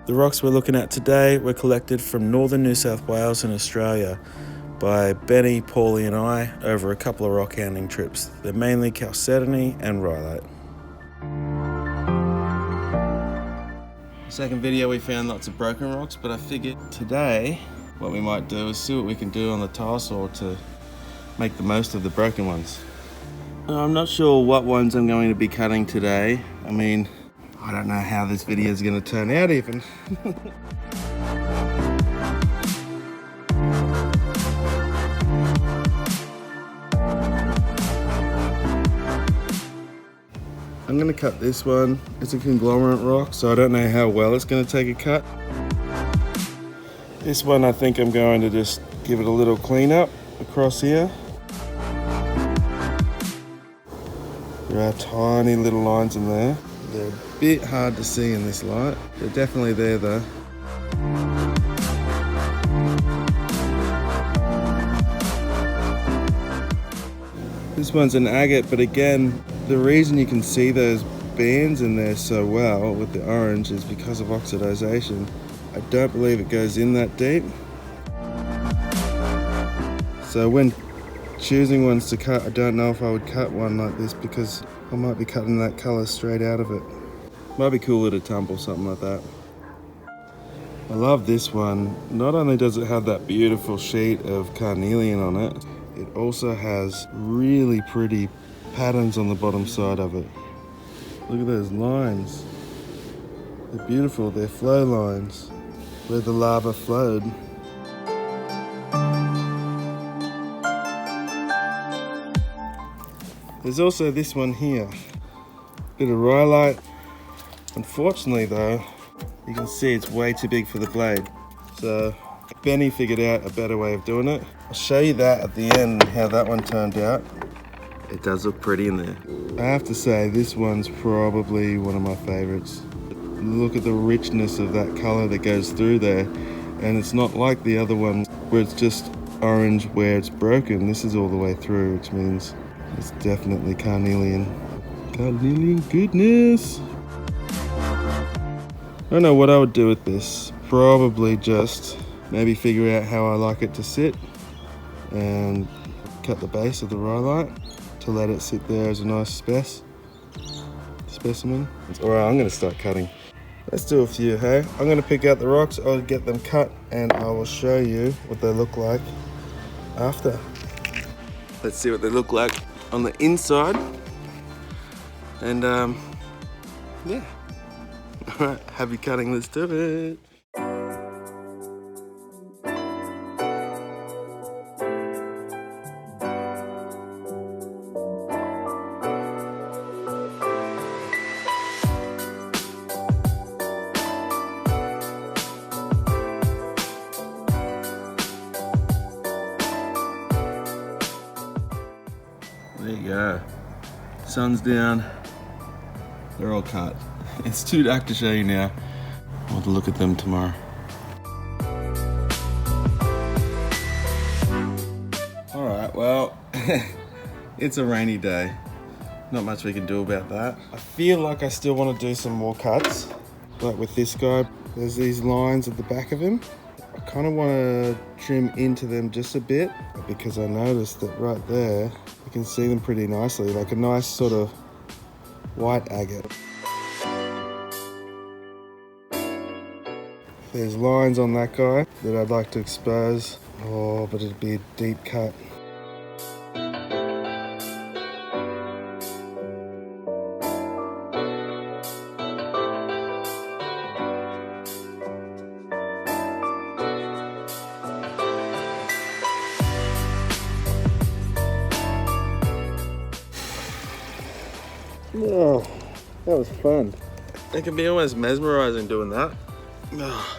The rocks we're looking at today were collected from northern New South Wales in Australia by Benny, Paulie and I over a couple of rockhounding trips. They're mainly Chalcedony and Rhyolite. Second video we found lots of broken rocks, but I figured today what we might do is see what we can do on the tile saw to make the most of the broken ones. I'm not sure what ones I'm going to be cutting today. I mean, I don't know how this video is going to turn out even. I'm going to cut this one. It's a conglomerate rock, so I don't know how well it's going to take a cut. This one I think I'm going to just give it a little cleanup across here. There are tiny little lines in there. They're a bit hard to see in this light. They're definitely there though. This one's an agate, but again, the reason you can see those bands in there so well with the orange is because of oxidization. I don't believe it goes in that deep. So when choosing ones to cut, I don't know if I would cut one like this because I might be cutting that color straight out of it. Might be cooler to tumble, something like that. I love this one. Not only does it have that beautiful sheet of carnelian on it, it also has really pretty patterns on the bottom side of it. Look at those lines. They're beautiful, they're flow lines where the lava flowed. There's also this one here, bit of rhyolite. Unfortunately though, you can see it's way too big for the blade. So Benny figured out a better way of doing it. I'll show you that at the end, how that one turned out. It does look pretty in there. I have to say, this one's probably one of my favorites. Look at the richness of that color that goes through there. And it's not like the other one where it's just orange where it's broken. This is all the way through, which means it's definitely carnelian. Carnelian goodness. I don't know what I would do with this. Probably just maybe figure out how I like it to sit and cut the base of the rhyolite to let it sit there as a nice specimen. Alright, I'm going to start cutting. Let's do a few, hey? I'm going to pick out the rocks, I'll get them cut, and I will show you what they look like after. Let's see what they look like on the inside. And yeah. Alright, happy cutting, let's do it. There you go. Sun's down. They're all cut. It's too dark to show you now. I'll have to look at them tomorrow. Alright, well, it's a rainy day. Not much we can do about that. I feel like I still want to do some more cuts. Like with this guy, there's these lines at the back of him. I kind of want to trim into them just a bit because I noticed that right there, you can see them pretty nicely, like a nice sort of white agate. There's lines on that guy that I'd like to expose. Oh, but it'd be a deep cut. Oh, that was fun. It can be almost mesmerizing doing that. Oh,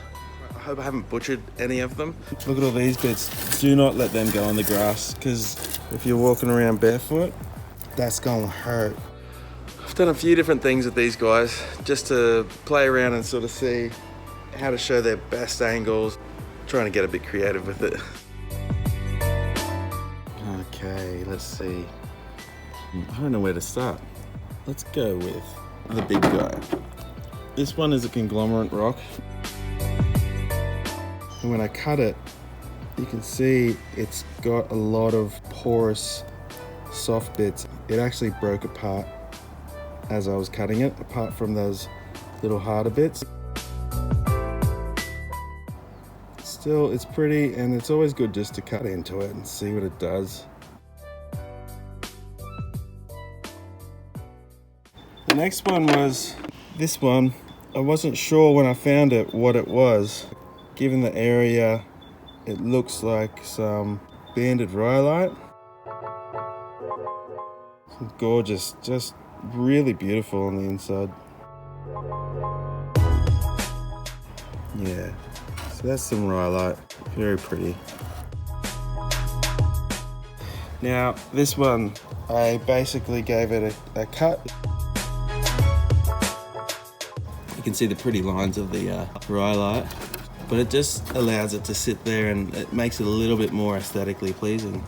I hope I haven't butchered any of them. Look at all these bits. Do not let them go on the grass, because if you're walking around barefoot, that's gonna hurt. I've done a few different things with these guys just to play around and sort of see how to show their best angles. Trying to get a bit creative with it. Okay, let's see. I don't know where to start. Let's go with the big guy. This one is a conglomerate rock. And when I cut it, you can see it's got a lot of porous, soft bits. It actually broke apart as I was cutting it, apart from those little harder bits. Still, it's pretty, and it's always good just to cut into it and see what it does. The next one was this one. I wasn't sure when I found it what it was. Given the area, it looks like some banded rhyolite. Gorgeous, just really beautiful on the inside. Yeah, so that's some rhyolite, very pretty. Now this one, I basically gave it a cut. You can see the pretty lines of the rhyolite, but it just allows it to sit there and it makes it a little bit more aesthetically pleasing.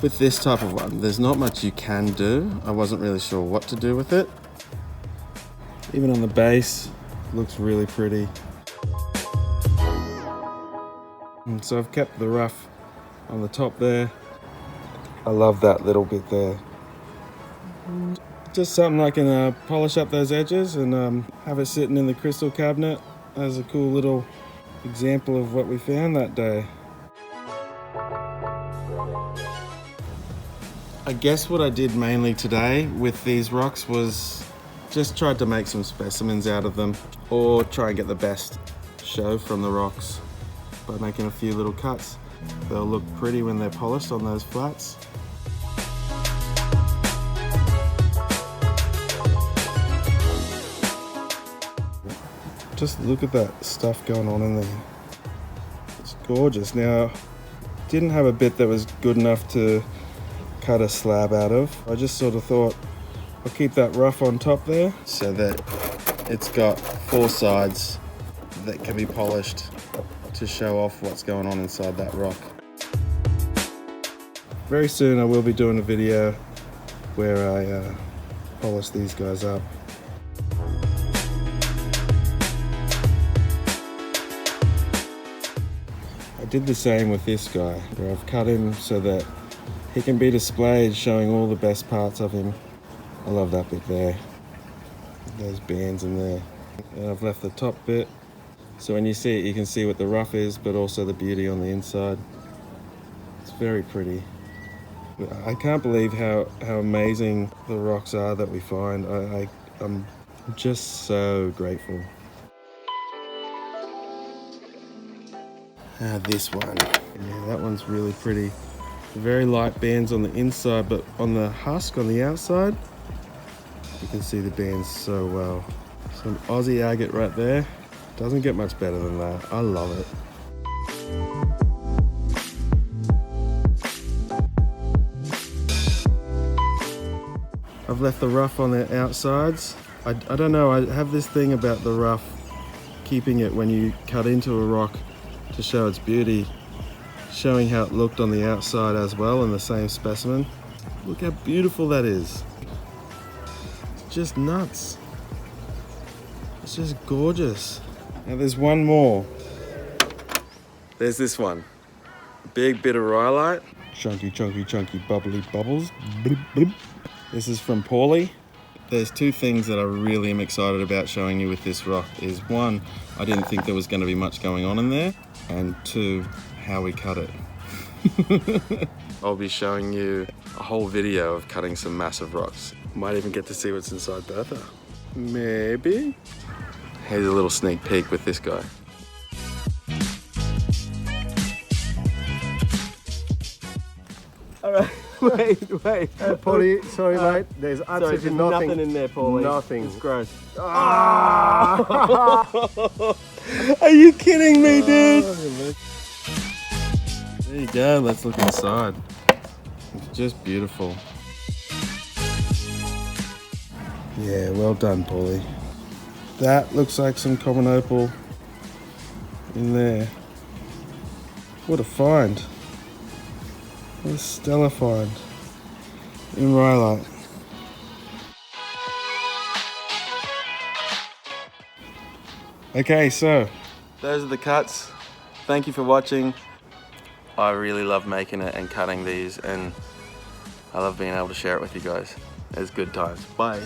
With this type of one, there's not much you can do. I wasn't really sure what to do with it. Even on the base, looks really pretty. And so I've kept the rough on the top there. I love that little bit there. Just something I can polish up those edges and have it sitting in the crystal cabinet as a cool little example of what we found that day. I guess what I did mainly today with these rocks was just tried to make some specimens out of them, or try and get the best show from the rocks by making a few little cuts. They'll look pretty when they're polished on those flats. Just look at that stuff going on in there. It's gorgeous. Now, didn't have a bit that was good enough to cut a slab out of. I just sort of thought I'll keep that rough on top there so that it's got four sides that can be polished to show off what's going on inside that rock. Very soon I will be doing a video where I polish these guys up. I did the same with this guy, where I've cut him so that he can be displayed showing all the best parts of him. I love that bit there. Those bands in there. And I've left the top bit. So when you see it, you can see what the rough is, but also the beauty on the inside. It's very pretty. I can't believe how amazing the rocks are that we find. I'm just so grateful. This one. Yeah, that one's really pretty. Very light bands on the inside, but on the husk on the outside, you can see the bands so well. Some Aussie agate right there. Doesn't get much better than that. I love it. I've left the rough on the outsides. I don't know, I have this thing about the rough, keeping it when you cut into a rock to show its beauty, showing how it looked on the outside as well in the same specimen. Look how beautiful that is. It's just nuts. It's just gorgeous. Now there's one more. There's this one. Big bit of rhyolite. Chunky, chunky, chunky, bubbly bubbles. Bloop, bloop. This is from Paulie. There's two things that I really am excited about showing you with this rock is one, I didn't think there was going to be much going on in there, and two, how we cut it. I'll be showing you a whole video of cutting some massive rocks. Might even get to see what's inside Bertha. Maybe. Here's a little sneak peek with this guy. All right, wait. Paulie, sorry mate, there's absolutely nothing in there, Paulie. Nothing. It's gross. Are you kidding me, dude? There you go, let's look inside. It's just beautiful. Yeah, well done, Paulie. That looks like some common opal in there. What a find. a stellar find in Rhyolite. Okay, so those are the cuts. Thank you for watching. I really love making it and cutting these, and I love being able to share it with you guys. It's good times. Bye.